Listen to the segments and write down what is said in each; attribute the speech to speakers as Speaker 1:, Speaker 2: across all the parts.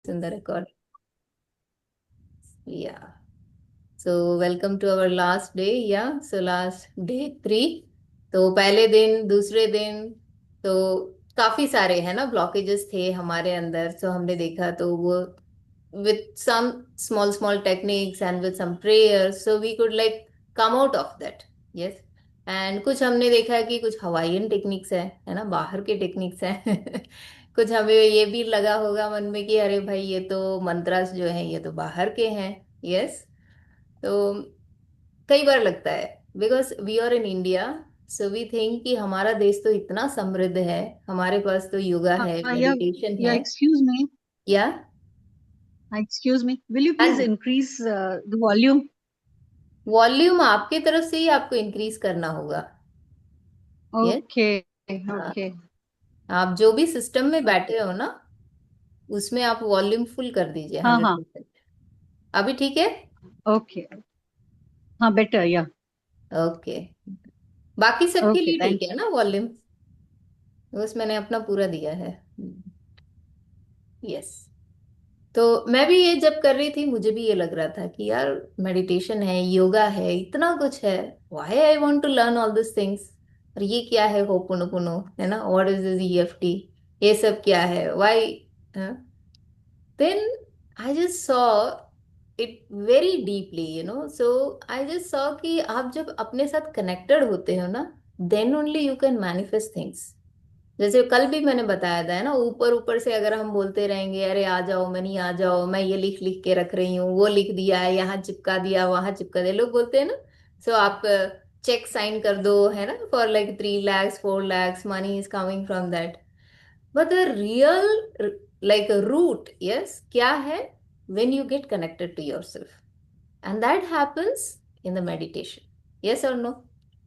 Speaker 1: In the record. Yeah. So welcome to our last day. Yeah. So last day 3. तो पहले दिन दूसरे दिन तो काफी सारे है ना ब्लॉकेजेस थे हमारे अंदर, तो हमने देखा तो वो with some small techniques and with some prayers so we could like come out of that. Yes. And कुछ हमने देखा है कि कुछ हवाईयन टेक्निक्स है ना, बाहर के टेक्निक्स हैं कुछ हमें ये भी लगा होगा मन में कि अरे भाई ये तो मंत्रास जो है ये तो बाहर के हैं. यस. तो कई बार लगता है because we are in India, so we think कि हमारा देश तो इतना समृद्ध है, हमारे पास तो योगा है,
Speaker 2: Yeah,
Speaker 1: मेडिटेशन
Speaker 2: yeah,
Speaker 1: है.
Speaker 2: excuse me.
Speaker 1: या
Speaker 2: Excuse me. Will you
Speaker 1: हाँ
Speaker 2: please
Speaker 1: जी.
Speaker 2: increase the volume?
Speaker 1: वॉल्यूम आपके तरफ से ही आपको इंक्रीज करना होगा. यस.
Speaker 2: Okay,
Speaker 1: हाँ.
Speaker 2: okay,
Speaker 1: आप जो भी सिस्टम में
Speaker 2: okay.
Speaker 1: बैठे हो ना, उसमें आप वॉल्यूम फुल कर दीजिए
Speaker 2: हाँ,
Speaker 1: हंड्रेड
Speaker 2: हाँ,
Speaker 1: परसेंट अभी ठीक है.
Speaker 2: okay. हाँ, better, yeah.
Speaker 1: ओके. बाकी सबके
Speaker 2: Okay,
Speaker 1: लिए ठीक
Speaker 2: thank
Speaker 1: है
Speaker 2: you.
Speaker 1: ना वॉल्यूम. बस मैंने अपना पूरा दिया है. यस. तो मैं भी ये जब कर रही थी मुझे भी ये लग रहा था कि यार मेडिटेशन है, योगा है, इतना कुछ है. Why I want to learn all this things. और ये क्या है होपुनो है ना, व्हाट इज दिस ईएफटी, ये सब क्या है, why. Then I just saw it very deeply, so I just saw कि आप जब अपने साथ कनेक्टेड होते हो ना, then only you can manifest things. जैसे कल भी मैंने बताया था है ना, ऊपर ऊपर से अगर हम बोलते रहेंगे अरे आ जाओ मनी आ जाओ, मैं ये लिख लिख के रख रही हूँ, वो लिख दिया है, यहाँ चिपका दिया वहां चिपका दिया, लोग बोलते हैं ना. सो आप चेक साइन कर दो है ना for like 3 lakhs 4 lakhs, money is coming from that. But the real like root yes क्या है, when you get connected to yourself, and that happens in the meditation. yes or no.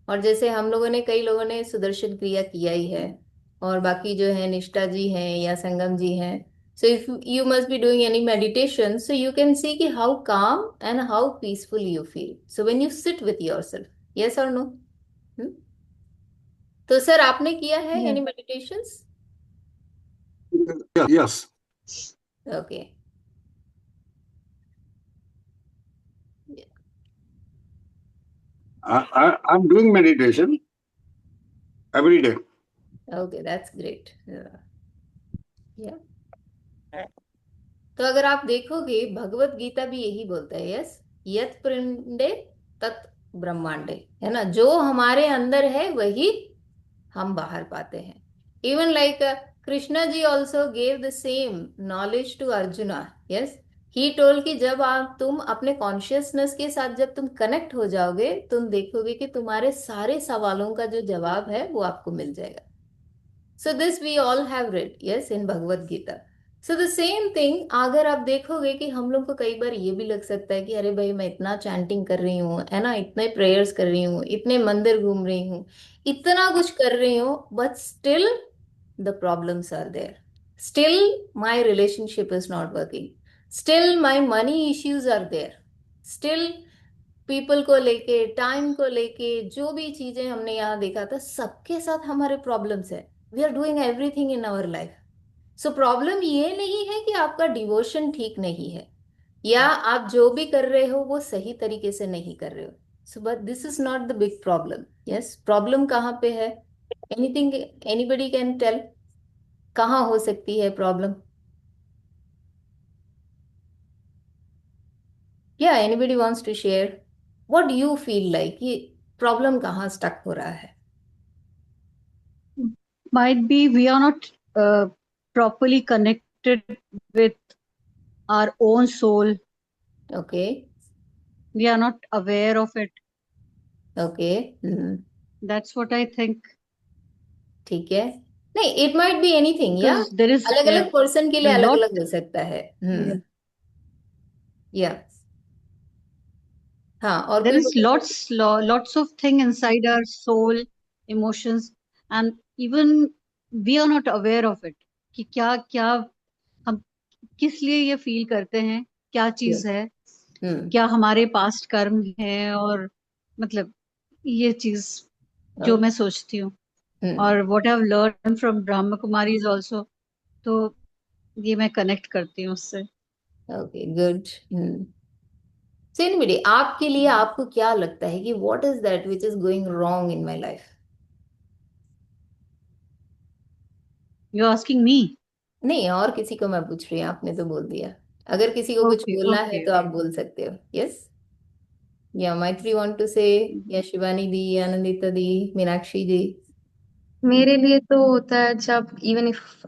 Speaker 1: और जैसे हम लोगों ने कई लोगों ने सुदर्शन क्रिया किया ही है, और बाकी जो है निष्ठा जी हैं या संगम जी हैं. So if you must be doing any meditation so you can सी कि हाउ काम and how peaceful you feel so when you sit with yourself. Yes और नो. तो सर आपने किया है
Speaker 2: Yeah.
Speaker 1: Any meditations.
Speaker 3: Yeah, yes,
Speaker 1: okay.
Speaker 3: I'm doing meditation every day.
Speaker 1: Okay that's great. या. तो अगर आप देखोगे भगवत गीता भी यही बोलता है. यस. यत पिंडे तत् ब्रह्मांडे, है ना, जो हमारे अंदर है वही हम बाहर पाते हैं. Even like Krishna ji also gave the same knowledge to Arjuna. Yes. He told कि जब आप तुम अपने कॉन्शियसनेस के साथ जब तुम कनेक्ट हो जाओगे तुम देखोगे कि तुम्हारे सारे सवालों का जो जवाब है वो आपको मिल जाएगा. So this we all have read yes in Bhagavad Gita. So the same thing अगर आप देखोगे कि हम लोग को कई बार ये भी लग सकता है कि अरे भाई मैं इतना चैंटिंग कर रही हूँ है ना, इतने प्रेयर्स कर रही हूँ, इतने मंदिर घूम रही हूँ, इतना कुछ कर रही हूँ, but still the problems are there. Still my relationship is not working. Still my money issues are there. Still people को लेके, टाइम को लेके, जो भी चीजें हमने यहाँ देखा था सबके साथ हमारे प्रॉब्लम्स है. We are doing everything in our life. So problem ये नहीं है कि आपका डिवोशन ठीक नहीं है या आप जो भी कर रहे हो वो सही तरीके से नहीं कर रहे हो. So but this is not the big problem. Yes. Problem कहाँ पे है. एनीथिंग एनीबडी कैन टेल कहाँ हो सकती है प्रॉब्लम. या anybody wants to share what you feel like ये प्रॉब्लम कहाँ स्टक हो रहा है.
Speaker 2: Might be we are not properly connected with our own soul.
Speaker 1: Okay.
Speaker 2: We are not aware of it.
Speaker 1: Okay.
Speaker 2: That's what I think.
Speaker 1: ठीक है. नहीं it might be anything या
Speaker 2: Because there is
Speaker 1: अलग अलग person के
Speaker 2: a
Speaker 1: लिए अलग
Speaker 2: lot,
Speaker 1: अलग हो सकता है.
Speaker 2: yeah,
Speaker 1: या. हाँ और
Speaker 2: there
Speaker 1: कोई
Speaker 2: is
Speaker 1: बोले.
Speaker 2: lots of thing inside our soul, emotions, and even we are not aware of it. कि क्या क्या हम किस लिए ये फील करते हैं, क्या चीज है,
Speaker 1: हम्म.
Speaker 2: क्या हमारे पास्ट कर्म है, और मतलब ये चीज जो
Speaker 1: ओके.
Speaker 2: मैं सोचती हूँ.
Speaker 1: हम्म.
Speaker 2: और what I have learn from Brahma Kumari is also. तो ये मैं कनेक्ट करती हूँ उससे।
Speaker 1: Okay, good. सो एनीबॉडी, आपके लिए आपको क्या लगता है कि what is that which is going wrong in my life?
Speaker 2: You asking me?
Speaker 1: नहीं, और किसी को मैं पूछ रही हूँ, आपने तो बोल दिया। अगर किसी को कुछ
Speaker 2: ओके
Speaker 1: बोलना है
Speaker 2: ओके
Speaker 1: तो आप
Speaker 2: ओके।
Speaker 1: बोल सकते हो। यस, या मैत्री वांट टू से, या शिवानी दी, आनंदिता दी, मीनाक्षी जी।
Speaker 4: मेरे लिए तो होता है जब even if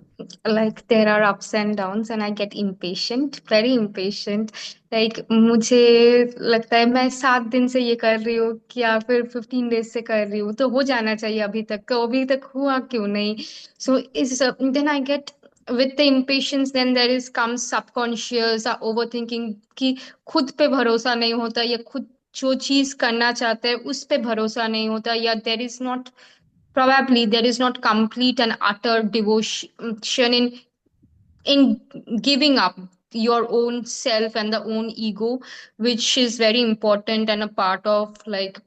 Speaker 4: like there are ups and downs and I get impatient, very impatient. Like मुझे लगता है मैं 7 दिन से ये कर रही हूँ कि या फिर 15 डेज से कर रही हूँ, तो हो जाना चाहिए अभी तक, तो अभी तक हुआ क्यों नहीं? So is then I get with the impatience, then there is comes subconscious overthinking कि खुद पे भरोसा नहीं होता, या खुद जो चीज करना चाहते हैं उस पे भरोसा नहीं होता, या there is not, probably there is not complete and utter devotion in giving up your own self and the own ego, which is very important and a part of like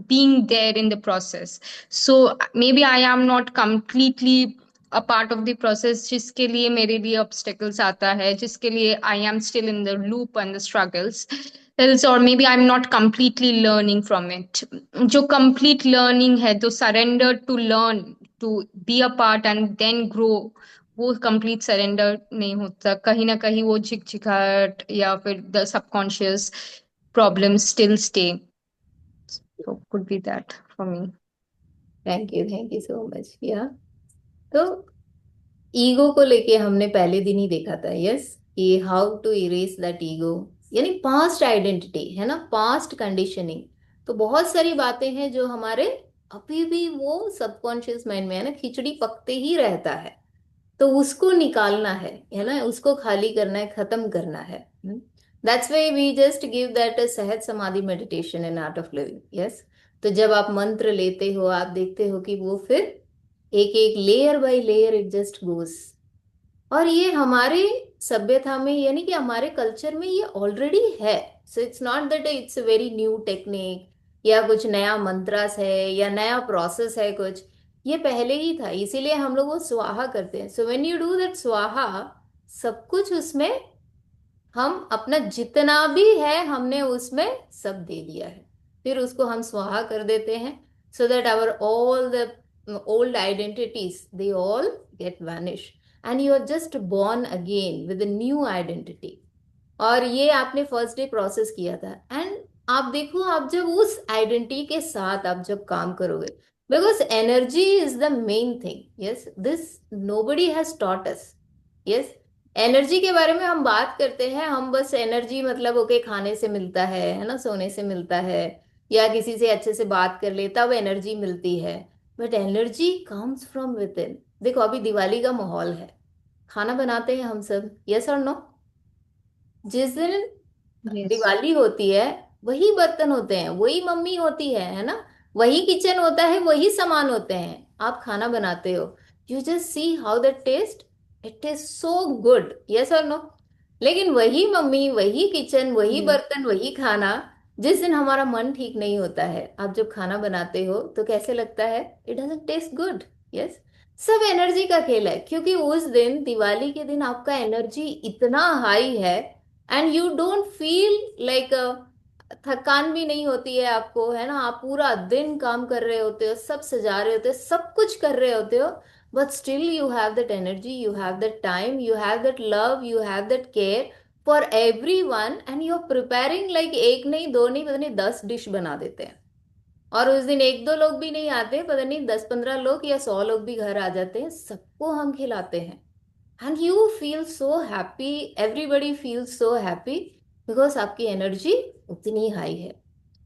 Speaker 4: being there in the process. So maybe I am not completely a part of the process जिसके लिए मेरे लिए obstacles आता है, जिसके लिए I am still in the loop and the struggles else, or maybe I'm not completely learning from it. जो complete learning है, जो surrender to learn, to be a part and then grow, वो complete surrender नहीं होता, कहीं ना कहीं वो झिकझिकाहट या फिर the subconscious problems still stay. So could be that for me.
Speaker 1: Thank you so much. या तो ईगो को लेके हमने पहले दिन ही देखा था, यस, कि how to erase that ego, यानी पास्ट आइडेंटिटी है ना, पास्ट कंडीशनिंग। तो बहुत सारी बातें हैं जो हमारे अभी भी वो सबकॉन्शियस माइंड में है ना, खिचड़ी पकते ही रहता है। तो उसको निकालना है ना, उसको खाली करना है, खत्म करना है। That's why we just give that Sahaj Samadhi meditation in Art of Living. Yes, तो जब आप मंत्र लेते हो, आप देखते हो कि वो फिर एक एक layer by layer it just goes. और ये हमारे सभ्यता में, यानी कि हमारे कल्चर में ये ऑलरेडी है। So it's not that it's a very new technique, या कुछ नया मंत्रास है, या नया प्रोसेस है कुछ। ये पहले ही था, इसीलिए हम लोग वो स्वाहा करते हैं। So when you do that स्वाहा, सब कुछ उसमें, हम अपना जितना भी है हमने उसमें सब दे दिया है। फिर उसको हम स्वाहा कर देते हैं, so that our all the old identities they all get vanish, and you are just born again with new identity. और ये आपने फर्स्ट डे प्रोसेस किया था, एंड आप देखो, आप जब उस आइडेंटिटी के साथ आप जब काम करोगे, because energy is the main thing. Yes, this nobody has taught us. Yes, energy के बारे में हम बात करते हैं, हम बस एनर्जी मतलब ओके खाने से मिलता है ना, सोने से मिलता है, या किसी से अच्छे से बात कर ले तब एनर्जी मिलती है। But energy comes from with in. देखो, अभी दिवाली का माहौल है, खाना बनाते हैं हम सब, यस और नो? जिस दिन
Speaker 2: यस।
Speaker 1: दिवाली होती है, वही बर्तन होते हैं, वही मम्मी होती है ना, वही किचन होता है, वही सामान होते हैं, आप खाना बनाते हो। You just see how the taste, it is so good, yes और नो? लेकिन वही मम्मी, वही किचन, वही
Speaker 2: यस।
Speaker 1: बर्तन, वही खाना, जिस दिन हमारा मन ठीक नहीं होता है, आप जब खाना बनाते हो तो कैसे लगता है? It doesn't taste good. Yes, सब एनर्जी का खेल है, क्योंकि उस दिन, दिवाली के दिन, आपका एनर्जी इतना हाई है, and you don't feel like, थकान भी नहीं होती है आपको, है ना, आप पूरा दिन काम कर रहे होते हो, सब सजा रहे होते हो, सब कुछ कर रहे होते हो, but still you have that energy, you have that time, you have that love, you have that care for everyone, and you are preparing like एक नहीं, दो नहीं, पता नहीं 10 डिश बना देते हैं। और उस दिन एक दो लोग भी नहीं आते, पता नहीं 10-15 लोग या 100 लोग भी घर आ जाते हैं, सबको हम खिलाते हैं। And you feel so happy, everybody feels so happy, because आपकी एनर्जी उतनी हाई है।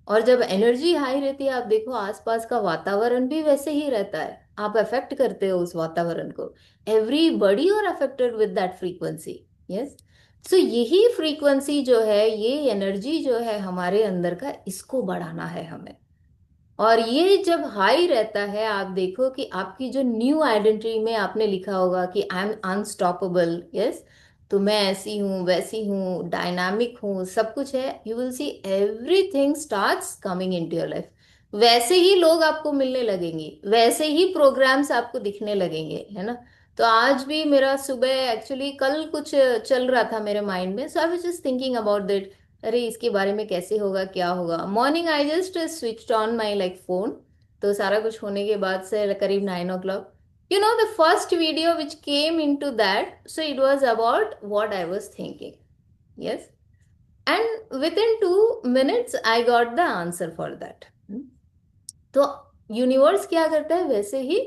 Speaker 1: और जब एनर्जी हाई रहती है, आप देखो आसपास का वातावरण भी वैसे ही रहता है, आप अफेक्ट करते हो उस वातावरण को। Everybody are affected with that frequency. Yes, so यही फ्रीक्वेंसी जो है, ये एनर्जी जो है हमारे अंदर का, इसको बढ़ाना है हमें। और ये जब हाई रहता है, आप देखो कि आपकी जो न्यू आइडेंटिटी में आपने लिखा होगा कि आई एम अनस्टॉपेबल, यस, तो मैं ऐसी हूँ, वैसी हूँ, डायनामिक हूँ, सब कुछ है, you will see everything starts coming into your life. वैसे ही लोग आपको मिलने लगेंगे, वैसे ही प्रोग्राम्स आपको दिखने लगेंगे, है ना। तो आज भी मेरा सुबह एक्चुअली कल कुछ चल रहा था मेरे माइंड में, so I was just thinking about that, अरे इसके बारे में कैसे होगा क्या होगा। Morning I just switched on my like phone, तो सारा कुछ होने के बाद से करीब 9 o'clock, you know, the first video which came into that, so it was about what I was thinking. Yes, and within 2 minutes I got the answer for that. तो universe क्या करता है, वैसे ही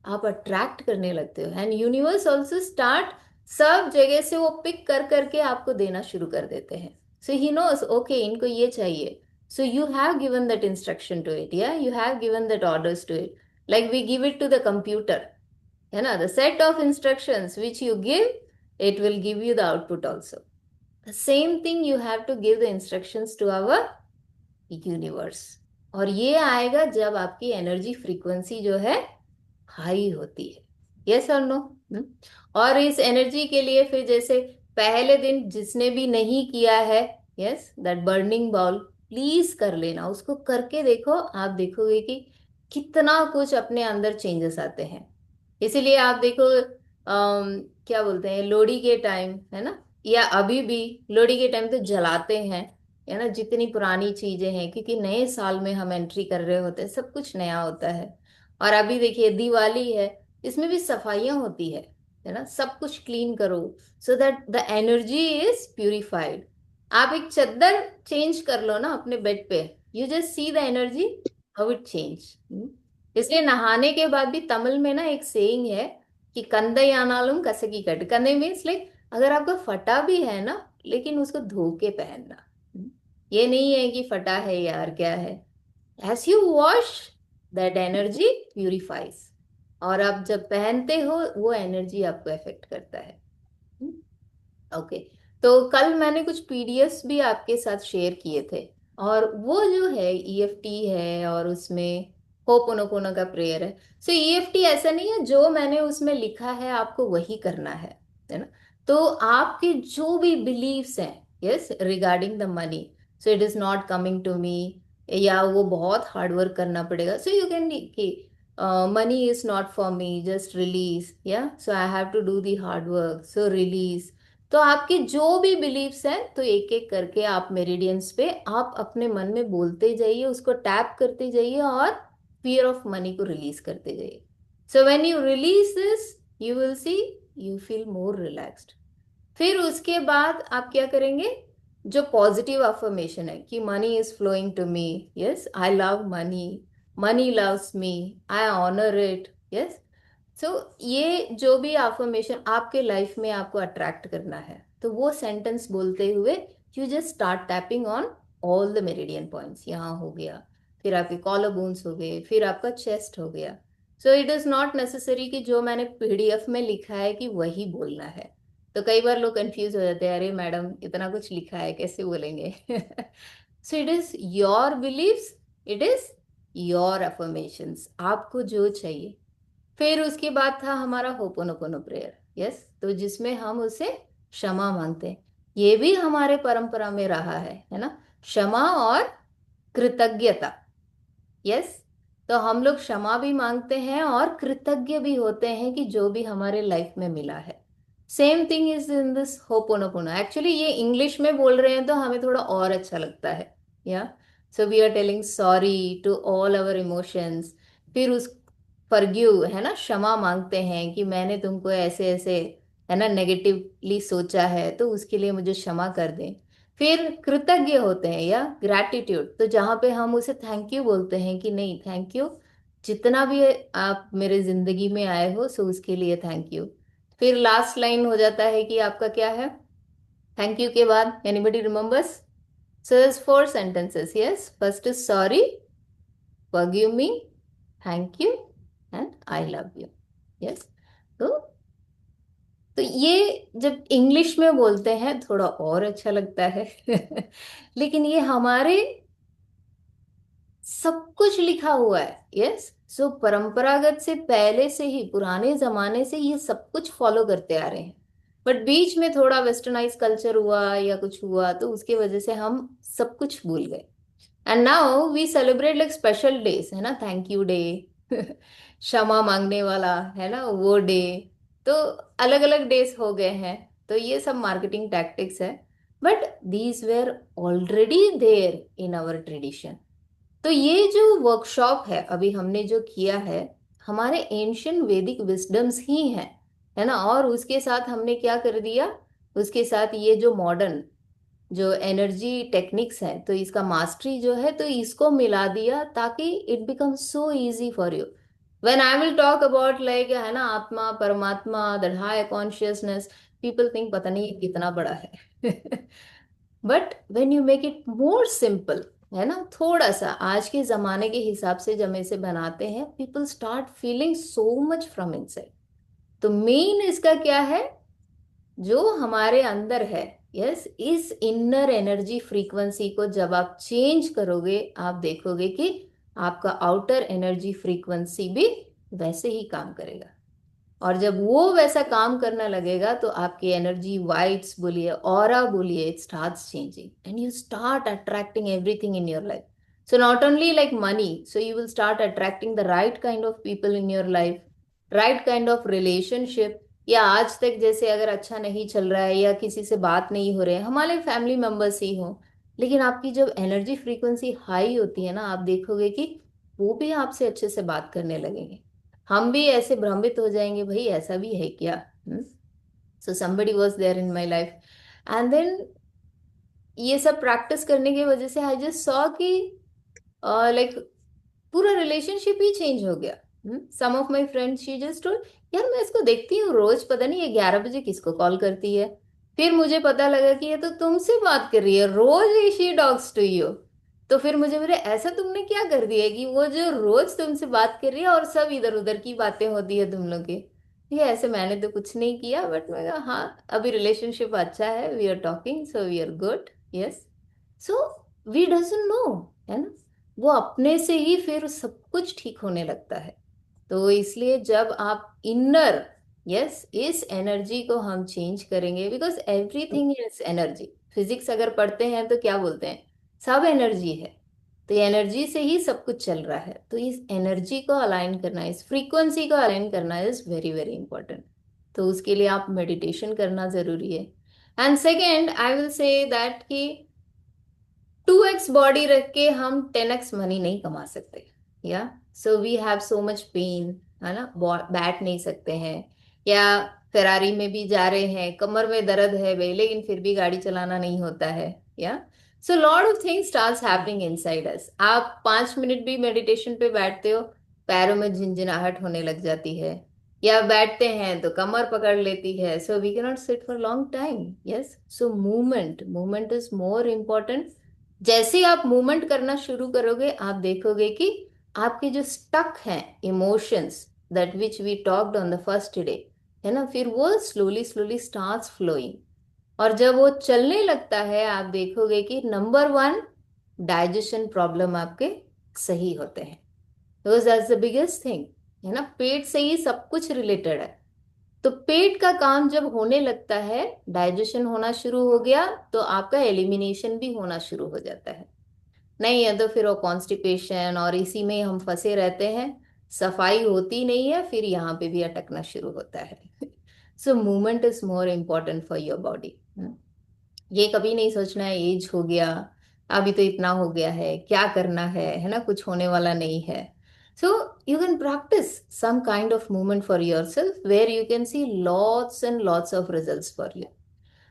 Speaker 1: आप अट्रैक्ट करने लगते हो, एंड यूनिवर्स ऑल्सो स्टार्ट, सब जगह से वो पिक कर करके आपको देना शुरू कर देते हैं। सो ही नोस, ओके इनको ये चाहिए, so you have given that instruction to it, या you have given that orders to it, like we give it to the computer, है ना, the set of instructions which you give, it will give you the output also. The same thing you have to give the instructions to our universe, और ये आएगा जब आपकी energy frequency जो है high होती है। यस और नो? और इस एनर्जी के लिए फिर जैसे पहले दिन जिसने भी नहीं किया है, yes, that burning ball please कर लेना, उसको करके देखो, आप देखोगे कि कितना कुछ अपने अंदर चेंजेस आते हैं। इसीलिए आप देखो क्या बोलते हैं, लोहड़ी के टाइम, है ना, या अभी भी लोहड़ी के टाइम तो जलाते हैं, है ना, जितनी पुरानी चीजें हैं, क्योंकि नए साल में हम एंट्री कर रहे होते हैं, सब कुछ नया होता है। और अभी देखिए दिवाली है, इसमें भी सफाइयां होती है ना, सब कुछ क्लीन करो so that the energy is purified. आप एक चद्दर चेंज कर लो ना अपने बेड पे, you just see the energy how it change. इसलिए नहाने के बाद भी तमिल में ना एक सेइंग है कि कंदई आनालुम कसकी कट, कंदई मीन्स लाइक अगर आपका फटा भी है ना, लेकिन उसको धो के पहनना। ये नहीं है कि फटा है यार क्या है, as you wash that energy purifies, और आप जब पहनते हो वो एनर्जी आपको इफेक्ट करता है। ओके, तो कल मैंने कुछ पीडीएफ्स भी आपके साथ शेयर किए थे, और वो जो है ईएफटी है, और उसमें होपोनोपोनो का प्रेयर है। सो ईएफटी ऐसा नहीं है जो मैंने उसमें लिखा है आपको वही करना है ना, तो आपके जो भी बिलीव्स हैं, yes, regarding the money, so it is not coming to me, या वो बहुत हार्ड वर्क करना पड़ेगा, सो यू कैन कि money is not for me, just release, या so I have to do the hard work, so release. तो आपके जो भी बिलीव्स हैं, तो एक एक करके आप मेरिडियंस पे आप अपने मन में बोलते जाइए, उसको टैप करते जाइए, और फियर ऑफ मनी को रिलीज करते जाइए। सो when you release this, you will C, you feel more relaxed. फिर उसके बाद आप क्या करेंगे, जो पॉजिटिव अफर्मेशन है कि money is flowing to me, yes, I love money, money loves me, I honour it, yes. So ये जो भी अफर्मेशन आपके लाइफ में आपको अट्रैक्ट करना है, तो वो सेंटेंस बोलते हुए you just start tapping on all the meridian points. यहाँ हो गया, फिर आपके कॉलर बोन्स हो गए, फिर आपका चेस्ट हो गया। सो इट इज नॉट नेसेसरी कि जो मैंने पीडीएफ में लिखा है कि वही बोलना है। तो कई बार लोग कंफ्यूज हो जाते हैं, अरे मैडम इतना कुछ लिखा है कैसे बोलेंगे। So it is your believes, it is your affirmations, आपको जो चाहिए। फिर उसके बाद था हमारा होपोनोपोनो प्रेयर, यस, तो जिसमें हम उसे क्षमा मांगते हैं। ये भी हमारे परंपरा में रहा है ना, क्षमा और कृतज्ञता। यस, तो हम लोग क्षमा भी मांगते हैं और कृतज्ञ भी होते हैं कि जो भी हमारे लाइफ में मिला है। Same thing is in this ho'oponopono. Actually ये इंग्लिश में बोल रहे हैं तो हमें थोड़ा और अच्छा लगता है, या so we are telling sorry to all our emotions. फिर उस फॉरगिव, है ना, क्षमा मांगते हैं कि मैंने तुमको ऐसे ऐसे, है ना, नेगेटिवली सोचा है, तो उसके लिए मुझे क्षमा कर दें। फिर कृतज्ञ होते हैं या ग्रैटिट्यूड, तो जहाँ पे हम उसे थैंक यू बोलते हैं कि नहीं थैंक यू, जितना भी आप मेरे जिंदगी में आए हो, सो उसके लिए थैंक यू। फिर लास्ट लाइन हो जाता है कि आपका क्या है थैंक यू के बाद, anybody remembers? So there's 4 sentences, yes, first is sorry, forgive me, thank you and I love you, yes। तो ये जब इंग्लिश में बोलते हैं थोड़ा और अच्छा लगता है। लेकिन ये हमारे सब कुछ लिखा हुआ है, यस। सो परंपरागत से पहले से ही, पुराने जमाने से ये सब कुछ फॉलो करते आ रहे हैं, बट बीच में थोड़ा वेस्टर्नाइज कल्चर हुआ या कुछ हुआ, तो उसके वजह से हम सब कुछ भूल गए। And now we celebrate like special days, है ना, थैंक यू डे, क्षमा मांगने वाला, है ना, वो डे, तो अलग अलग डेज हो गए हैं, तो ये सब मार्केटिंग टैक्टिक्स है, but these were already there in our tradition. तो ये जो वर्कशॉप है अभी हमने जो किया है, हमारे एंशियंट वैदिक विजडम्स ही हैं, है ना। और उसके साथ हमने क्या कर दिया, उसके साथ ये जो मॉडर्न जो एनर्जी टेक्निक्स है, तो इसका मास्टरी जो है, तो इसको मिला दिया ताकि it become so easy for you. When I will talk about like, है ना, आत्मा परमात्मा, that high consciousness, people think पता नहीं ये कितना बड़ा है। But when you make it more simple, है ना, थोड़ा सा आज के जमाने के हिसाब से जब इसे बनाते हैं, people start feeling so much from inside. तो मेन इसका क्या है, जो हमारे अंदर है, यस, इस इनर एनर्जी फ्रीक्वेंसी को जब आप चेंज करोगे, आप देखोगे कि आपका आउटर एनर्जी फ्रीक्वेंसी भी वैसे ही काम करेगा। और जब वो वैसा काम करना लगेगा तो आपकी एनर्जी वाइब्स बोलिए, ऑरा बोलिए, it starts changing and you start attracting everything in your life. So not only like money, so you will start attracting the right kind of people in your life, right kind of relationship. या आज तक जैसे अगर अच्छा नहीं चल रहा है या किसी से बात नहीं हो रहे हैं, हमारे फैमिली मेंबर्स ही हो, लेकिन आपकी जब एनर्जी फ्रीक्वेंसी हाई होती है ना, आप देखोगे कि वो भी आपसे अच्छे से बात करने लगेंगे। हम भी ऐसे भ्रमित हो जाएंगे, भाई ऐसा भी है क्या। सो somebody was there in my life, and then ये सब प्रैक्टिस करने की वजह से आई जस्ट सॉ कि लाइक पूरा रिलेशनशिप ही चेंज हो गया। Some of my friends she just told, यार मैं इसको देखती हूँ रोज, पता नहीं ये 11 बजे किसको कॉल करती है। फिर मुझे पता लगा कि ये तो तुमसे बात कर रही है रोज, ही शी टॉक्स टू यू। तो फिर मुझे बोले ऐसा तुमने क्या कर दिया है कि वो जो रोज तुमसे बात कर रही है और सब इधर उधर की बातें होती है तुम लोग की। ये ऐसे मैंने तो कुछ नहीं किया, बट मैं कहा हाँ अभी रिलेशनशिप अच्छा है, we are talking so we are good, yes. So we doesn't know, है ना, वो अपने से ही फिर सब कुछ ठीक होने लगता है। तो इसलिए जब आप इनर, यस, इस एनर्जी को हम चेंज करेंगे, because everything is energy. Physics अगर पढ़ते हैं तो क्या बोलते हैं, सब एनर्जी है। तो ये एनर्जी से ही सब कुछ चल रहा है, तो इस एनर्जी को अलाइन करना, इस फ्रीक्वेंसी को अलाइन करना इज वेरी वेरी इंपॉर्टेंट। तो उसके लिए आप मेडिटेशन करना जरूरी है। And second I will say that कि 2x बॉडी रख के हम 10x मनी नहीं कमा सकते। या so we have so much pain, है ना, बैठ नहीं सकते हैं, या फेरारी में भी जा रहे हैं, कमर में दर्द है भाई, लेकिन फिर भी गाड़ी चलाना नहीं होता है। या so lot of things starts happening inside us. आप 5 मिनट भी मेडिटेशन पे बैठते हो, पैरों में झिंझिनाहट होने लग जाती है, या बैठते हैं तो कमर पकड़ लेती है, so we can not sit for long time. Yes, so movement, movement is more important. जैसे ही आप मूवमेंट करना शुरू करोगे, आप देखोगे कि आपके जो स्टक हैं emotions, that which we talked on the first day, है ना, फिर वो स्लोली स्लोली स्टार्ट्स फ्लोइंग। और जब वो चलने लगता है, आप देखोगे कि नंबर वन, डाइजेशन प्रॉब्लम आपके सही होते हैं। दैट्स द बिगेस्ट थिंग, है ना, पेट से ही सब कुछ रिलेटेड है। तो पेट का काम जब होने लगता है, डाइजेशन होना शुरू हो गया, तो आपका एलिमिनेशन भी होना शुरू हो जाता है। नहीं है तो फिर वो कॉन्स्टिपेशन और इसी में हम फंसे रहते हैं, सफाई होती नहीं है, फिर यहाँ पे भी अटकना शुरू होता है। So movement is more important for your body. ये कभी नहीं सोचना है एज हो गया, अभी तो इतना हो गया है, क्या करना है ना, कुछ होने वाला नहीं है। So you can practice some kind of movement for your self where you can see lots and lots of results for you.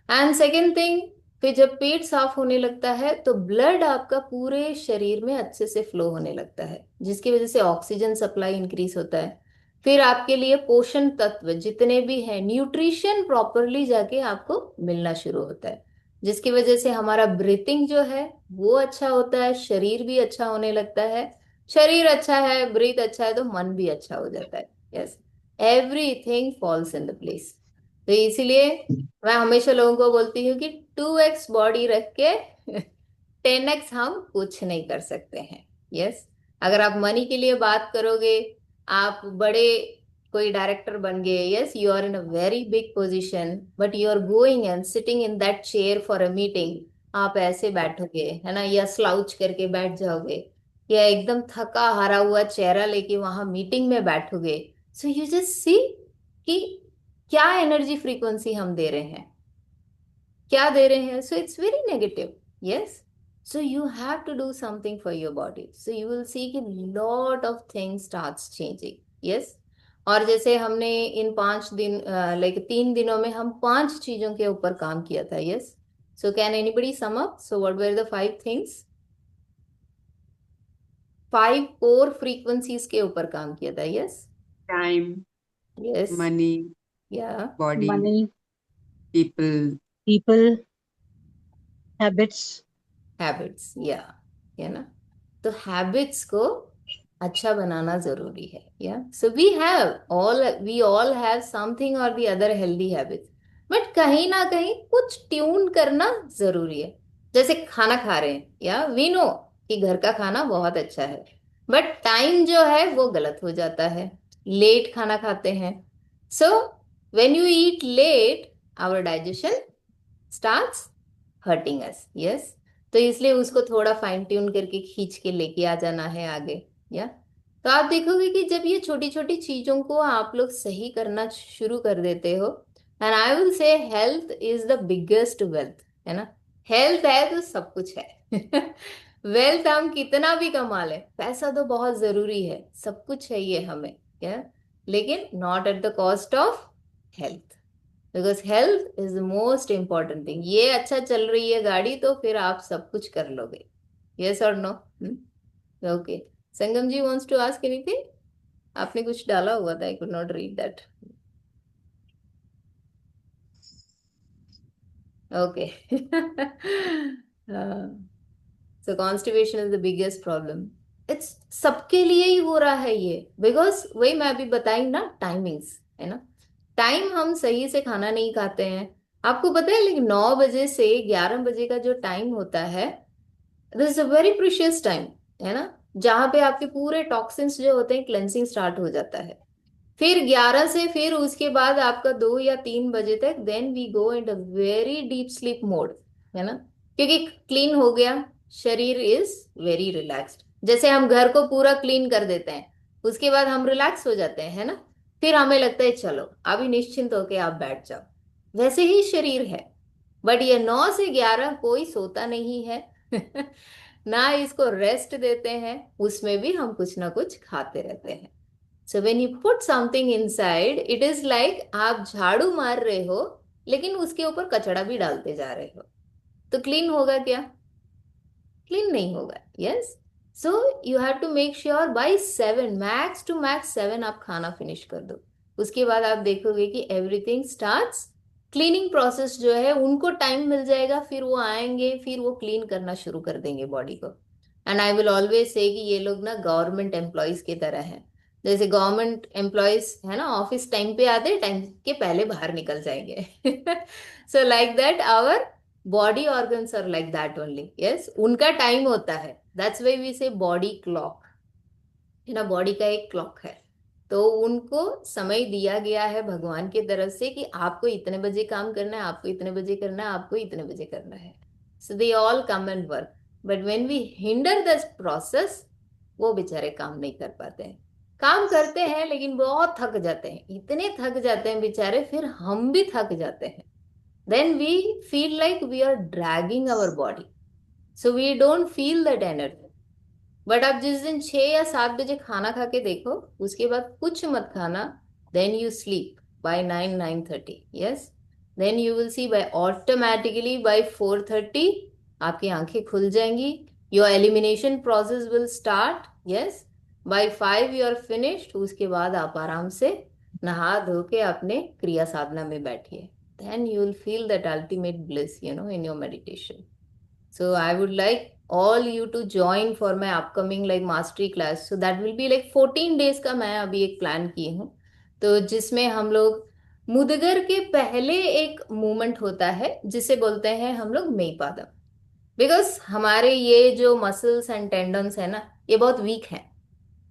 Speaker 1: And second thing, फिर जब पेट साफ होने लगता है तो ब्लड आपका पूरे शरीर में अच्छे से फ्लो होने लगता है, जिसकी वजह से ऑक्सीजन सप्लाई इंक्रीज होता है। फिर आपके लिए पोषण तत्व जितने भी हैं, न्यूट्रिशन प्रॉपरली जाके आपको मिलना शुरू होता है, जिसकी वजह से हमारा ब्रीथिंग जो है वो अच्छा होता है, शरीर भी अच्छा होने लगता है। शरीर अच्छा है, ब्रीथ अच्छा है, तो मन भी अच्छा हो जाता है। Yes, everything falls in the place. तो इसीलिए मैं हमेशा लोगों को बोलती हूँ कि 2x बॉडी रख के 10x हम कुछ नहीं कर सकते हैं। यस, अगर आप मनी के लिए बात करोगे, आप बड़े कोई डायरेक्टर बन गए, yes, you are in a very big position, but you are going and sitting in that chair for a meeting, आप ऐसे बैठोगे, है ना, या स्लाउच करके बैठ जाओगे, या एकदम थका हारा हुआ चेहरा लेके वहां मीटिंग में बैठोगे। सो यू जस्ट सी कि क्या एनर्जी फ्रीक्वेंसी हम दे रहे हैं, क्या दे रहे हैं? So it's very negative. Yes, so you have to do something for your body, so you will see कि lot of things starts changing. Yes, और जैसे हमने इन 5 दिन, लाइक 3 दिनों में हम 5 चीजों के ऊपर काम किया था। Yes, so can anybody sum up, so what were the 5 things? 5 core frequencies के ऊपर काम किया था। यस,
Speaker 5: टाइम,
Speaker 1: यस,
Speaker 5: मनी,
Speaker 1: या
Speaker 5: body,
Speaker 2: money,
Speaker 5: people,
Speaker 2: people, habits.
Speaker 1: Habits, या, है ना? तो हैबिट्स को अच्छा बनाना जरूरी है। या so we all have something और the other healthy habits, but कहीं ना कहीं कुछ ट्यून करना जरूरी है। जैसे खाना खा रहे हैं, या वी नो कि घर का खाना बहुत अच्छा है, बट टाइम जो है वो गलत हो जाता है, लेट खाना खाते हैं। So when you eat late, our digestion starts hurting us. Yes, तो इसलिए उसको थोड़ा फाइन ट्यून करके खींच के लेके आ जाना है आगे। या तो आप देखोगे कि जब ये छोटी छोटी चीजों को आप लोग सही करना शुरू कर देते हो, and I will say health is the biggest wealth, है ना? हेल्थ है तो सब कुछ है। वेल्थ हम कितना भी कमा लें, पैसा तो बहुत जरूरी है, सब कुछ चाहिए हमें, क्या, लेकिन not at the cost of health, because health is the most important thing. ये अच्छा चल रही है गाड़ी तो फिर आप सब कुछ कर लोगे। यस और no? Okay, Sangam ji wants to ask anything? आपने कुछ डाला हुआ था, I could not read that. Okay, so constipation is the biggest problem. It's सबके लिए ही हो रहा है ये, बिकॉज वही मैं अभी बताई ना, टाइमिंग्स, है ना? टाइम हम सही से खाना नहीं खाते हैं। आपको पता है, लेकिन 9 बजे से 11 बजे का जो टाइम होता है, this is a very precious time, है ना? जहाँ पे आपके पूरे टॉक्सिन्स जो होते हैं क्लेंसिंग स्टार्ट हो जाता है। फिर 11 से फिर उसके बाद आपका 2 या 3 बजे तक, then we go in a very deep sleep mode, है ना? क्योंकि क्लीन हो गया, शरीर इज वेरी रिलैक्स्ड। जैसे हम घर को पूरा क्लीन कर देते हैं, उसके बाद हम रिलैक्स हो जाते हैं, है ना? फिर हमें लगता है चलो अभी निश्चिंत होके आप बैठ जाओ, वैसे ही शरीर है। बट ये 9 से 11 कोई सोता नहीं है। ना इसको रेस्ट देते हैं, उसमें भी हम कुछ ना कुछ खाते रहते हैं। So when you put something inside, it is like आप झाड़ू मार रहे हो लेकिन उसके ऊपर कचड़ा भी डालते जा रहे हो, तो क्लीन होगा क्या? क्लीन नहीं होगा। Yes, so you have to make sure by 7, max to max 7 आप खाना फिनिश कर दो। उसके बाद आप देखोगे कि एवरीथिंग स्टार्ट्स, क्लीनिंग प्रोसेस जो है उनको टाइम मिल जाएगा, फिर वो आएंगे, फिर वो क्लीन करना शुरू कर देंगे बॉडी को। And I will always say कि ये लोग ना गवर्नमेंट एम्प्लॉयज की तरह हैं। जैसे गवर्नमेंट एम्प्लॉयज है ना, ऑफिस टाइम पे आते, टाइम के पहले बाहर निकल जाएंगे। So like that our body organs are like that only. Yes, उनका टाइम होता है, that's why we say body clock, है ना? बॉडी का एक क्लॉक है, तो उनको समय दिया गया है भगवान की तरफ से कि आपको इतने बजे काम करना है, आपको इतने बजे करना है, आपको इतने बजे करना है। So they all come and work, but when we hinder this process, वो बेचारे काम नहीं कर पाते हैं। काम करते हैं लेकिन बहुत थक जाते हैं, इतने थक जाते हैं बेचारे, फिर हम भी थक जाते हैं। then we feel like we are dragging our body, so we don't feel that energy। But आप जिस दिन 6 या 7 बजे खाना खा के देखो, उसके बाद कुछ मत खाना, then you sleep by 9, 9:30। Yes, then you will see by automatically by 4:30 आपकी आंखें खुल जाएंगी, your elimination process will start. Yes, by 5 you are finished. उसके बाद आप आराम से नहा धो के अपने क्रिया साधना में बैठिए, then you will feel that ultimate bliss, in your meditation। So I would like all you to join for my upcoming like mastery class, so that will be like 14 days का मैं अभी एक प्लान की हूँ, तो जिसमें हम लोग मुदगर के पहले एक मूवमेंट होता है जिसे बोलते हैं हम लोग मेईपादम। बिकॉज हमारे ये जो मसल्स एंड टेंडन्स है ना, ये बहुत वीक हैं,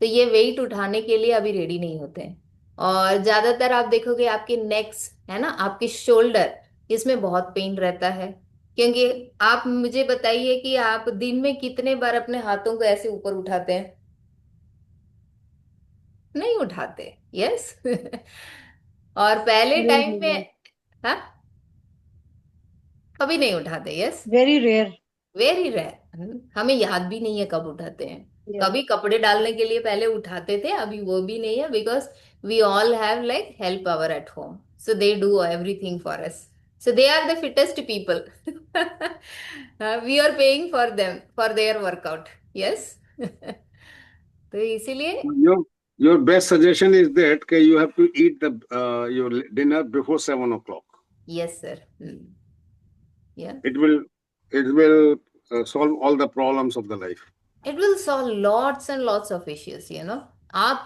Speaker 1: तो ये वेट उठाने के लिए अभी रेडी नहीं होते हैं। और ज्यादातर आप देखोगे आपके नेक्स, है ना, आपके शोल्डर, इसमें बहुत पेन रहता है। क्योंकि आप मुझे बताइए कि आप दिन में कितने बार अपने हाथों को ऐसे ऊपर उठाते हैं? नहीं उठाते। यस। और पहले
Speaker 2: वेरी
Speaker 1: टाइम में,
Speaker 2: रेयर,
Speaker 1: हाँ, कभी नहीं उठाते। Yes,
Speaker 2: very rare.
Speaker 1: Very rare. हमें याद भी नहीं है कब उठाते हैं।
Speaker 2: या
Speaker 1: कभी कपड़े डालने के लिए पहले उठाते थे, अभी वो भी नहीं है, because we all have like help power at home, so they do everything for us, so they are the fittest people. We are paying for them for their workout. Yes. तो इसीलिए,
Speaker 3: Your your best suggestion is that you have to eat the your dinner before 7 o'clock.
Speaker 1: Yes sir, या,
Speaker 3: It will solve all the problems of the life.
Speaker 1: It will solve lots and lots of issues, आप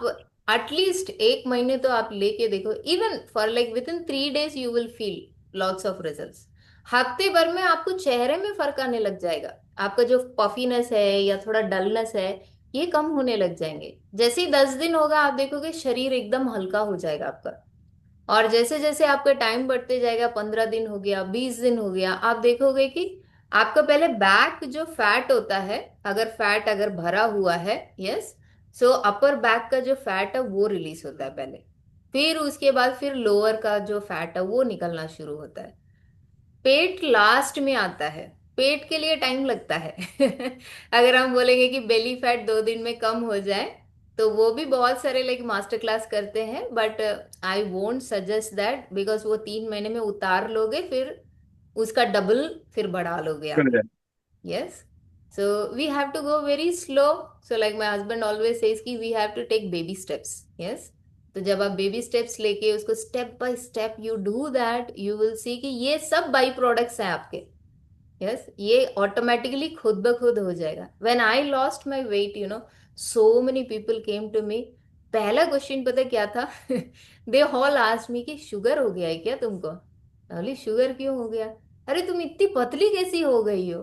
Speaker 1: at least एक महीने तो आप लेके देखो, even for like with in 3 days you will feel lots of results. हफ्ते भर में आपको चेहरे में फर्क आने लग जाएगा, आपका जो पफीनेस है या थोड़ा डलनेस है, ये कम होने लग जाएंगे। जैसे ही 10 दिन होगा, आप देखोगे शरीर एकदम हल्का हो जाएगा आपका। और जैसे जैसे आपका टाइम बढ़ते जाएगा, 15 दिन हो गया, 20 दिन हो गया, आप देखोगे कि आपका पहले बैक जो फैट होता है, अगर फैट अगर भरा हुआ है, यस, सो अपर बैक का जो फैट है वो रिलीज होता है पहले, फिर उसके बाद फिर लोअर का जो फैट है वो निकलना शुरू होता है। पेट लास्ट में आता है, पेट के लिए टाइम लगता है। अगर हम बोलेंगे कि बेली फैट 2 दिन में कम हो जाए, तो वो भी बहुत सारे लाइक मास्टर क्लास करते हैं, but I won't suggest that, because वो 3 महीने में उतार लोगे, फिर उसका डबल फिर बढ़ा लोगे आप।
Speaker 3: Correct.
Speaker 1: Yes. So we have to go very slow. So like my husband always says कि we have to take baby steps. Yes. तो जब आप बेबी स्टेप्स लेके उसको step by step you do that, you will see कि ये सब by products हैं आपके। यस, ये ऑटोमेटिकली खुद ब खुद हो जाएगा। When I lost my weight, so many people came to me. पहला क्वेश्चन पता क्या था? दे ऑल आस्क्ड मी कि शुगर हो गया है क्या तुमको? बोली शुगर क्यों हो गया? अरे तुम इतनी पतली कैसी हो गई हो?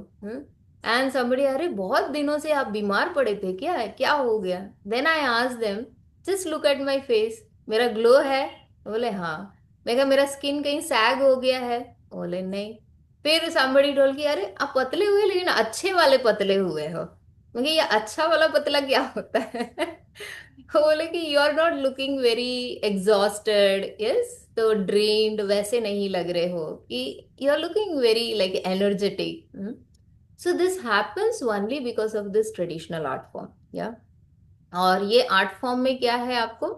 Speaker 1: एंड समबडी, अरे बहुत दिनों से आप बीमार पड़े थे क्या, क्या हो गया? Then I asked them, just look at my face, मेरा ग्लो है? बोले हाँ। मैं कहा मेरा स्किन कहीं सैग हो गया है? बोले नहीं। फिर somebody told कि अरे आप पतले हुए, लेकिन अच्छे वाले पतले हुए हो। मुझे ये अच्छा वाला पतला क्या होता है? वो बोले कि you are not looking very exhausted, yes, तो ड्रेन्ड वैसे नहीं लग रहे हो, कि you are looking very like energetic. So this happens only because of this traditional art form, yeah. और ये आर्ट फॉर्म में क्या है आपको,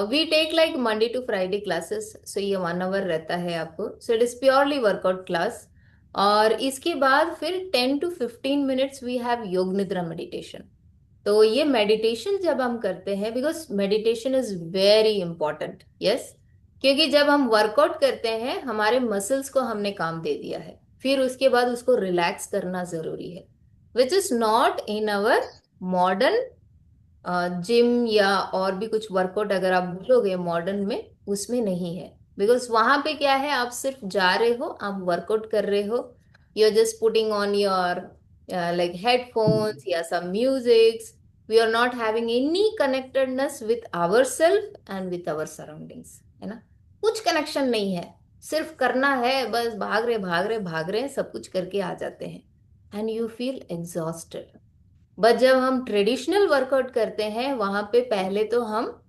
Speaker 1: we take like Monday to Friday classes, so ये 1 hour रहता है आपको, so it is purely workout class. और इसके बाद फिर 10 to 15 minutes वी हैव योग निद्रा मेडिटेशन। तो ये मेडिटेशन जब हम करते हैं, because meditation is very important, yes, क्योंकि जब हम वर्कआउट करते हैं हमारे मसल्स को हमने काम दे दिया है, फिर उसके बाद उसको रिलैक्स करना जरूरी है, which is not in our modern gym या और भी कुछ वर्कआउट अगर आप बोलोगे मॉडर्न में, उसमें नहीं है। बिकॉज वहां पे क्या है, आप सिर्फ जा रहे हो, आप वर्कआउट कर रहे हो, you are just putting on your like headphones या some musics, we are not having any connectedness with our self and with our surroundings, है ना। कुछ कनेक्शन नहीं है, सिर्फ करना है, बस भाग रहे भाग रहे भाग रहे, सब कुछ करके आ जाते हैं, and you feel exhausted. But जब हम ट्रेडिशनल वर्कआउट करते हैं, वहां पे पहले तो हम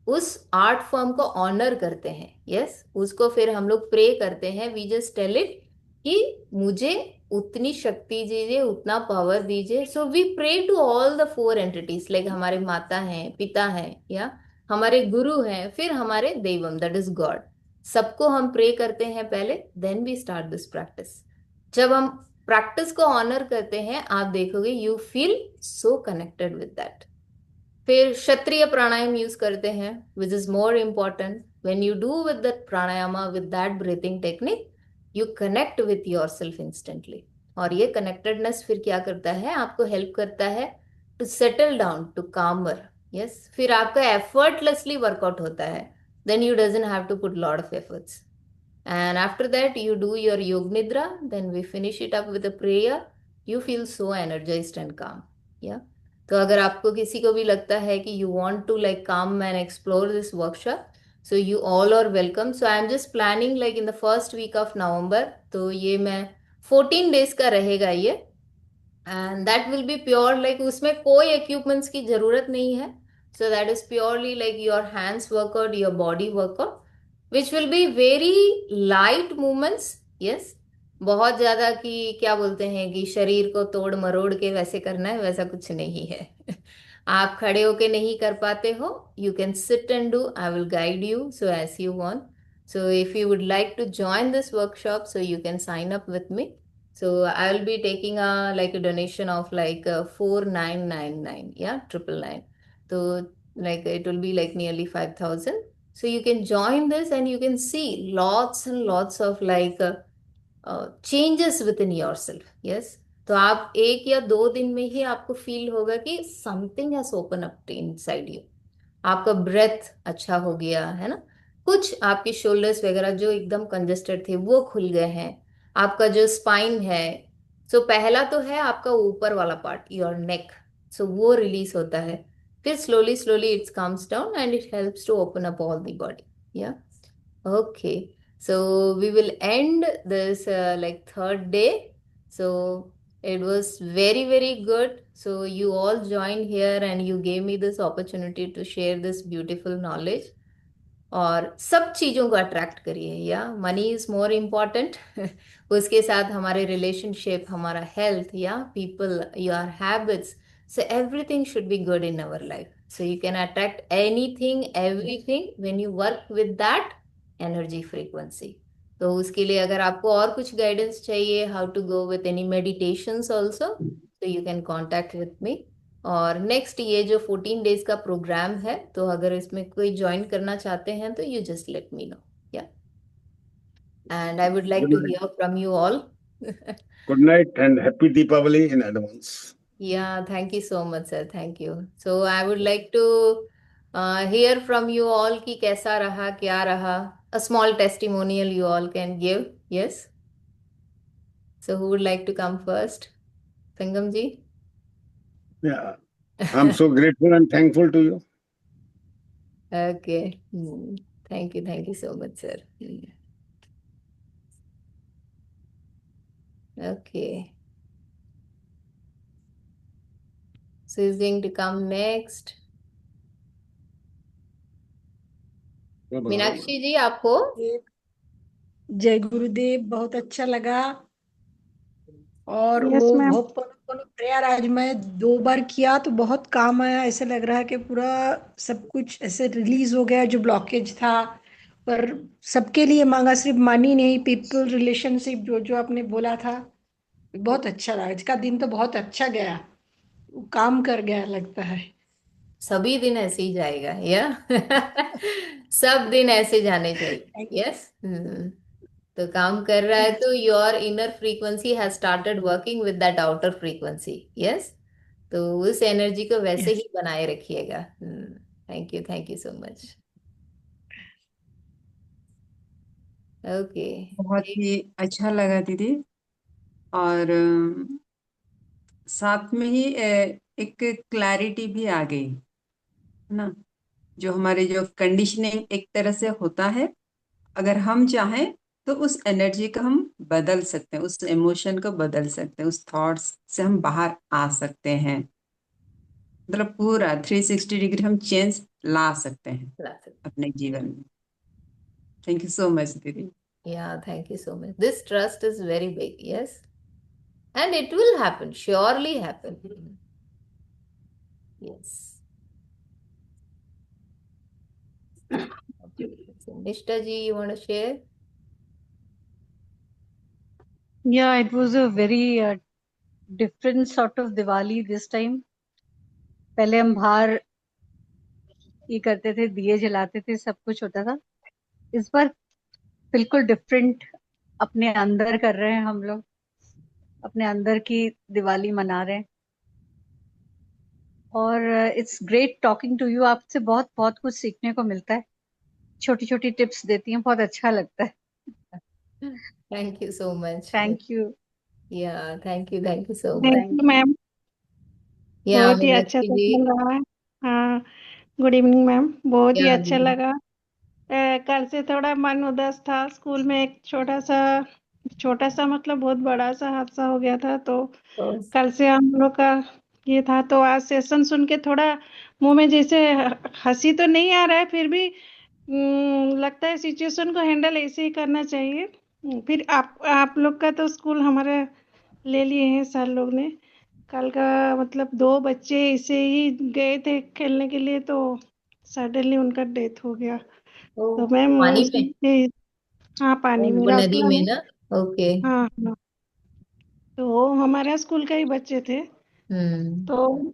Speaker 1: उस आर्ट फॉर्म को ऑनर करते हैं, यस, उसको फिर हम लोग प्रे करते हैं, वी जस्ट टेल इट कि मुझे उतनी शक्ति दीजिए, उतना पावर दीजिए। So we pray to all the 4 entities, like हमारे माता हैं, पिता हैं, या हमारे गुरु हैं, फिर हमारे देवम, दैट इज गॉड। सबको हम प्रे करते हैं पहले, then we start this practice. जब हम प्रैक्टिस को ऑनर करते हैं, आप देखोगे you feel so connected with that. फिर क्षत्रिय प्राणायाम यूज करते हैं, which is more important. When you do with that pranayama, with that breathing technique, you connect with your self instantly. और ये कनेक्टेडनेस फिर क्या करता है, आपको हेल्प करता है to settle down, to calmer, yes. फिर आपका एफर्टलेसली वर्कआउट होता है, then you doesn't have to put lot of efforts. And after that, you do your Yog Nidra, then we finish it up with a prayer. You feel so energized and calm. Yeah. तो अगर आपको किसी को भी लगता है कि you want to like come and explore this workshop, so you all are welcome. So I am just planning like in the first week of November. तो ये मैं 14 days का रहेगा ये, and that will be pure like उसमें कोई equipments की जरूरत नहीं है. So that is purely like your hands workout, your body workout, which will be very light movements. Yes, बहुत ज्यादा कि क्या बोलते हैं कि शरीर को तोड़ मरोड़ के वैसे करना है, वैसा कुछ नहीं है। आप खड़े होके नहीं कर पाते हो, you can sit and do, I will guide you so as you want. So if you would like to join this workshop, so you can sign up with me. So I will be taking a donation of 4999, yeah, 999. So like it will be like nearly 5,000. So you can join this and you can see lots and lots of changes within yourself. Yes. तो आप एक या दो दिन में ही आपको feel होगा कि something has open up inside you. आपका ब्रेथ अच्छा हो गया है ना, कुछ आपके शोल्डर्स वगैरह जो एकदम कंजेस्टेड थे वो खुल गए हैं। आपका जो स्पाइन है, सो पहला तो है आपका ऊपर वाला पार्ट, योर नेक, सो वो रिलीज होता है। फिर slowly slowly it's comes down and it helps to open up all the body. या okay, so we will end this third day. So it was very very good. So you all joined here and you gave me this opportunity to share this beautiful knowledge. और सब चीजों को attract करिए, या money is more important. उसके साथ हमारे relationship, हमारा हेल्थ, या people, your habits, so everything should be good in our life. So you can attract anything everything when you work with that energy frequency. तो उसके लिए अगर आपको और कुछ गाइडेंस चाहिए, how to go with any meditations also, तो you can contact with me. और नेक्स्ट ये जो 14 डेज का प्रोग्राम है, तो अगर इसमें कोई ज्वाइन करना चाहते हैं तो you just let me know. Yeah and I would like
Speaker 3: Good
Speaker 1: to
Speaker 3: night.
Speaker 1: Hear from you all.
Speaker 3: Good night and happy Deepavali in advance.
Speaker 1: Yeah thank you so much sir, thank you. So I would like to hear from you all कि कैसा रहा, क्या रहा। A small testimonial you all can give. Yes, so who would like to come first? Sangam ji.
Speaker 3: Yeah, I'm so grateful and thankful to you.
Speaker 1: Okay, thank you so much sir. Okay. So he's going to come next. Meenakshi ji, आपको?
Speaker 6: जय गुरुदेव, बहुत अच्छा लगा। और
Speaker 7: yes
Speaker 6: वो
Speaker 7: ma'am.
Speaker 6: होपॉनोपोनो prayer आज मैं 2 बार किया तो बहुत काम आया। ऐसे लग रहा है कि पूरा सब कुछ ऐसे रिलीज हो गया जो ब्लॉकेज था। पर सबके लिए मांगा, सिर्फ मनी नहीं, पीपल रिलेशनशिप जो जो आपने बोला था, बहुत अच्छा रहा। आज का दिन तो बहुत अच्छा गया, काम कर गया लगता है।
Speaker 1: सभी दिन ऐसे ही जाएगा, या सब दिन ऐसे जाने चाहिए। यस, तो काम कर रहा है तो your inner frequency has started working with that outer frequency. Yes, तो उस एनर्जी को वैसे
Speaker 6: Yes.
Speaker 1: ही बनाए रखिएगा। Thank you so much. Okay,
Speaker 5: बहुत ही अच्छा लगा दीदी। और साथ में ही एक क्लैरिटी भी आ गई, है ना। जो हमारे जो कंडीशनिंग एक तरह से होता है, अगर हम चाहें तो उस एनर्जी को हम बदल सकते हैं, उस इमोशन को बदल सकते हैं, उस थॉट्स से हम बाहर आ सकते हैं। मतलब पूरा 360 डिग्री हम चेंज ला सकते हैं अपने जीवन में। थैंक यू सो मच दीदी।
Speaker 1: yeah, thank you so much. This trust is very big. Yes, and it will happen, surely happen. Yes. Nishta ji, you want to share?
Speaker 2: Yeah, it was a very different sort of Diwali this time. पहले हम बाहर ये करते थे, दिए जलाते थे, सब कुछ होता था। इस बार बिल्कुल डिफरेंट अपने अंदर कर रहे हैं हम लोग, अपने अंदर की दिवाली मना रहे हैं। और it's great talking to you. आपसे बहुत बहुत कुछ सीखने को मिलता है, छोटी छोटी टिप्स देती हैं, बहुत अच्छा लगता है।
Speaker 1: Thank you so much.
Speaker 2: Thank you.
Speaker 1: Yeah, thanक you so much.
Speaker 7: Thank you ma'am,
Speaker 1: Yeah,
Speaker 7: बहुत ही अच्छा
Speaker 1: मीनाक्षी जी।
Speaker 7: सेशन रहा है। हाँ, गुड इवनिंग मैम, बहुत ही
Speaker 1: Yeah,
Speaker 7: अच्छा लगा। कल से थोड़ा मन उदास था। स्कूल में एक छोटा सा मतलब बहुत बड़ा सा हादसा हो गया था, तो कल से हम लोग का ये था। तो आज सेशन सुन के थोड़ा मुंह में जैसे हंसी तो नहीं आ रहा है, फिर भी लगता है सिचुएशन को हैंडल ऐसे ही करना चाहिए। फिर आप लोग का तो स्कूल हमारे ले लिए हैं सर लोग ने। कल का मतलब 2 बच्चे ऐसे ही गए थे खेलने के लिए, तो सडनली उनका डेथ हो गया।
Speaker 1: ओ,
Speaker 7: तो मैम
Speaker 1: पानी में?
Speaker 7: उसमें, हाँ, पानी में,
Speaker 1: वो नदी
Speaker 7: राउरकेला
Speaker 1: में
Speaker 7: में।
Speaker 1: ना? ओके।
Speaker 7: हाँ हाँ, तो वो हमारे स्कूल के ही बच्चे थे।
Speaker 1: हम्म।
Speaker 7: तो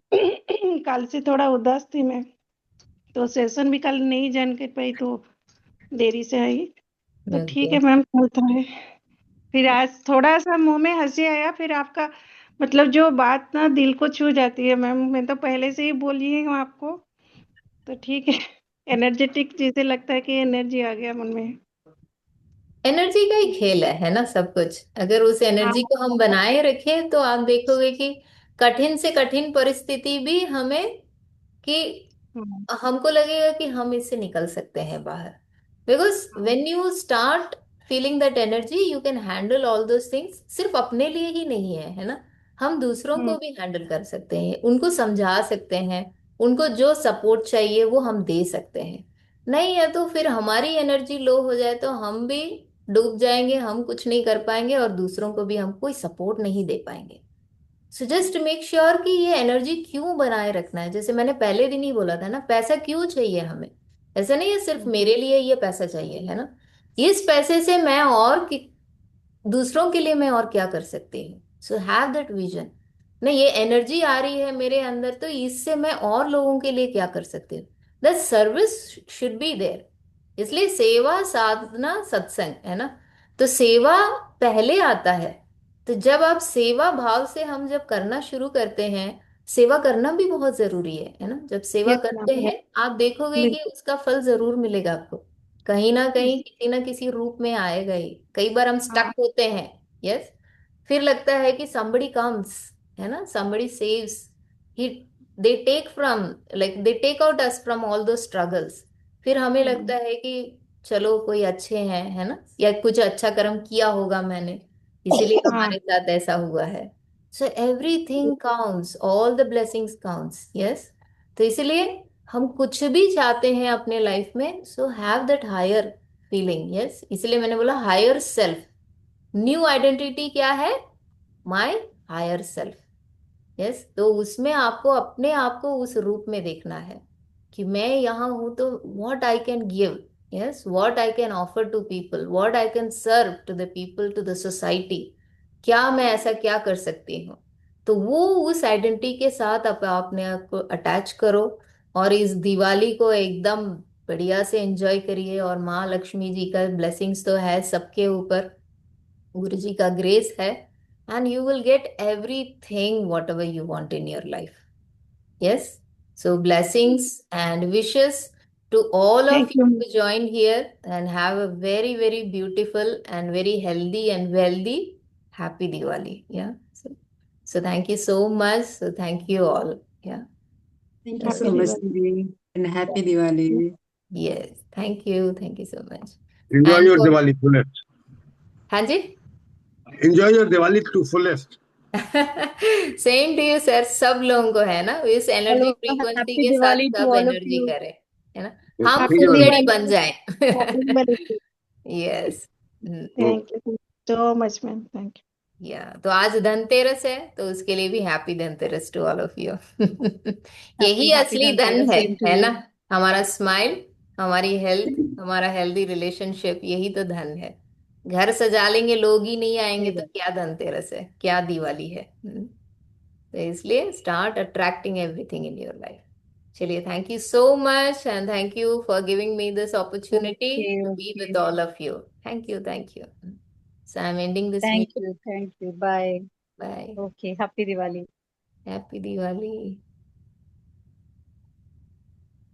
Speaker 7: कल से थोड़ा उदास थी मैं, तो सेशन भी कल नहीं जान के पाई, तो देरी से आई। तो ठीक
Speaker 1: ओके।
Speaker 7: है मैम, चलता है। फिर आज थोड़ा सा मुंह में हंसी आया, फिर आपका मतलब जो बात ना दिल को छू जाती है मैम, मैं तो पहले से ही बोली हूँ आपको। तो ठीक है, एनर्जेटिक, जैसे लगता है कि एनर्जी आ गया मन में।
Speaker 1: एनर्जी का ही खेल है ना सब कुछ। अगर उस
Speaker 7: हाँ
Speaker 1: एनर्जी को हम बनाए रखें तो आप देखोगे कि कठिन से कठिन परिस्थिति भी हमें, कि
Speaker 7: हाँ
Speaker 1: हमको लगेगा कि हम इससे निकल सकते हैं बाहर। बिकॉज
Speaker 7: हाँ
Speaker 1: when you start feeling that energy you can handle all those things. सिर्फ अपने लिए ही नहीं है, है ना, हम दूसरों
Speaker 7: हम्म,
Speaker 1: को भी हैंडल कर सकते हैं, उनको समझा सकते हैं, उनको जो सपोर्ट चाहिए वो हम दे सकते हैं। नहीं है तो फिर हमारी एनर्जी लो हो जाए तो हम भी डूब जाएंगे, हम कुछ नहीं कर पाएंगे और दूसरों को भी हम कोई सपोर्ट नहीं दे पाएंगे। सो जस्ट मेक श्योर कि ये एनर्जी क्यों बनाए रखना है। जैसे मैंने पहले दिन ही बोला था ना, पैसा क्यों चाहिए हमें? ऐसा नहीं है सिर्फ मेरे लिए ये पैसा चाहिए, है ना। इस पैसे से मैं और दूसरों के लिए मैं और क्या कर सकती हूँ। सो हैव दैट विजन। नहीं, ये एनर्जी आ रही है मेरे अंदर तो इससे मैं और लोगों के लिए क्या कर सकती हूँ। The service should be there. इसलिए सेवा साधना सत्संग, है ना। तो सेवा पहले आता है। तो जब आप सेवा भाव से हम जब करना शुरू करते हैं, सेवा करना भी बहुत जरूरी है ना। जब सेवा
Speaker 7: यस
Speaker 1: करते
Speaker 7: मैम,
Speaker 1: हैं आप देखोगे कि
Speaker 7: बिल्कुल।
Speaker 1: उसका फल जरूर मिलेगा आपको, कहीं ना किसी रूप में आएगा ही। कई बार हम स्टक
Speaker 7: हाँ
Speaker 1: होते हैं। यस। फिर लगता है कि somebody comes, है ना, somebody saves, he they take from, like they take out us from all those struggles। फिर हमें लगता है कि चलो कोई अच्छे हैं, है ना, या कुछ अच्छा कर्म किया होगा मैंने, इसीलिए
Speaker 7: हाँ
Speaker 1: हमारे साथ ऐसा हुआ है। So everything counts, all the blessings counts. Yes. तो इसीलिए हम कुछ भी चाहते हैं अपने लाइफ में, so have that higher feeling. Yes, इसलिए मैंने बोला हायर सेल्फ। न्यू आइडेंटिटी क्या है? My higher self. यस। तो उसमें आपको अपने आप को उस रूप में देखना है कि मैं यहाँ हूं तो what I can give. Yes, what I can offer to people, what I can serve to the people, to the society. क्या मैं ऐसा क्या कर सकती हूँ। तो वो उस आइडेंटिटी के साथ अपने आप को अटैच करो और इस दिवाली को एकदम बढ़िया से एंजॉय करिए। और माँ लक्ष्मी जी का ब्लेसिंग्स तो है सबके ऊपर, गुरु जी का ग्रेस है, and you will get everything whatever you want in your life. Yes. So blessings and wishes to all of
Speaker 7: thank
Speaker 1: you
Speaker 7: you.
Speaker 1: who joined here, and have a very very beautiful and very healthy and wealthy happy Diwali. Yeah. So thank you so much. So thank you all. Yeah.
Speaker 5: Thank you
Speaker 1: So,
Speaker 7: happy
Speaker 5: so much
Speaker 7: Diwali.
Speaker 5: दीदी and happy Diwali.
Speaker 1: yes, thank you. Thank you so much.
Speaker 3: Enjoy
Speaker 1: And
Speaker 3: your
Speaker 1: for,
Speaker 3: Diwali fullest.
Speaker 1: हाँ जी।
Speaker 3: Enjoy your Diwali to fullest.
Speaker 1: Same to you sir, सब लोगों को है ना, इस energy
Speaker 2: hello,
Speaker 1: frequency
Speaker 2: happy
Speaker 1: के साथ
Speaker 2: दिवाली टू
Speaker 1: सब
Speaker 2: ऑल ऑफ
Speaker 1: एनर्जी
Speaker 2: यू।
Speaker 1: करे, है ना।
Speaker 3: Yes,
Speaker 1: हम
Speaker 3: thank
Speaker 7: happy
Speaker 3: you very much.
Speaker 1: फुलझड़ी बन
Speaker 7: दिवाली।
Speaker 1: जाए।
Speaker 7: Happy Diwali.
Speaker 1: Yes.
Speaker 7: Thank you so much ma'am, thank you.
Speaker 1: या तो आज धनतेरस है तो उसके लिए भी happy Dhanteras to all of you.
Speaker 2: Happy
Speaker 1: यही
Speaker 2: हैप्पी
Speaker 1: असली धन
Speaker 2: धनतेरस, सेम टू
Speaker 1: है
Speaker 2: यू।
Speaker 1: ना। हमारा स्माइल, हमारी हेल्थ, हमारा हेल्दी रिलेशनशिप, यही तो धन है। घर सजा लेंगे, लोग ही नहीं आएंगे
Speaker 2: सही
Speaker 1: तो
Speaker 2: बात।
Speaker 1: क्या धनतेरस है, क्या दिवाली है। तो इसलिए start attracting everything in your life. चलिए, thank you so much and thank you for giving me this opportunity
Speaker 2: okay
Speaker 1: to be
Speaker 2: okay,
Speaker 1: with all of you. Thank you, thank you. So I am ending this meeting.
Speaker 2: Thank you bye.
Speaker 1: Bye.
Speaker 2: Okay, happy Diwali.
Speaker 1: Happy Diwali.